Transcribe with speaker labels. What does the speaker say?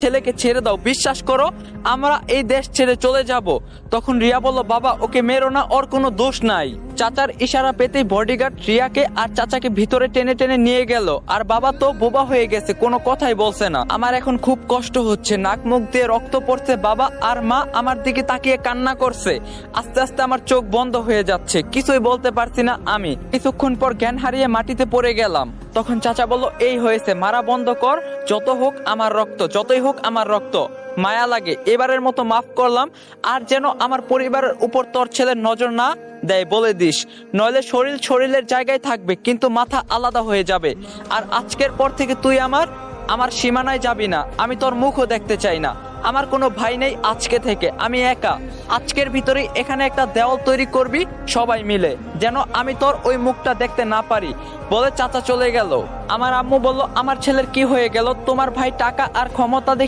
Speaker 1: ছেলেকে ছেড়ে দাও, বিশ্বাস করো আমরা এই দেশ ছেড়ে চলে যাব। তখন রিয়া বলল, বাবা ওকে মেরো না, ওর কোনো দোষ নাই। চাচার ইশারা পেতেই বডিগার্ড রিয়াকে আর চাচাকে ভিতরে টেনে টেনে নিয়ে গেল। আর বাবা তো বোবা হয়ে গেছে, কোনো কথাই বলছে না। আমার এখন খুব কষ্ট হচ্ছে, নাক মুখ দিয়ে রক্ত পড়ছে। বাবা আর মা আমার দিকে তাকিয়ে কান্না করছে। আস্তে আস্তে আমার চোখ বন্ধ হয়ে যাচ্ছে, কিছুই বলতে পারছি না। আমি কিছুক্ষণ পর জ্ঞান হারিয়ে মাটিতে পড়ে গেলাম। তখন চাচা বলল, এই হয়েছে, মারা বন্ধ কর, যত হোক আমার রক্ত, যতই হোক আমার রক্ত, মায়া লাগে, এবারের মতো মাফ করলাম। আর যেন আমার পরিবারের উপর তোর ছেলের নজর না দেয় বলে দিস, নইলে শরীর শরীরের জায়গায় থাকবে কিন্তু মাথা আলাদা হয়ে যাবে। আর আজকের পর থেকে তুই আমার সীমানায় যাবি না, আমি তোর মুখও দেখতে চাই না। আমার কোনো ভাই নেই, আজকে থেকে আমি একা। আজকের ভিতরেই এখানে একটা দেওয়াল তৈরি করবি সবাই মিলে, যেন আমি তোর ওই মুখটা দেখতে না পারি। বলে চাচা চলে গেল। আমার আম্মু বলল, আমার ছেলের কি হয়ে গেল? তোমার ভাই টাকা আর ক্ষমতা দেখে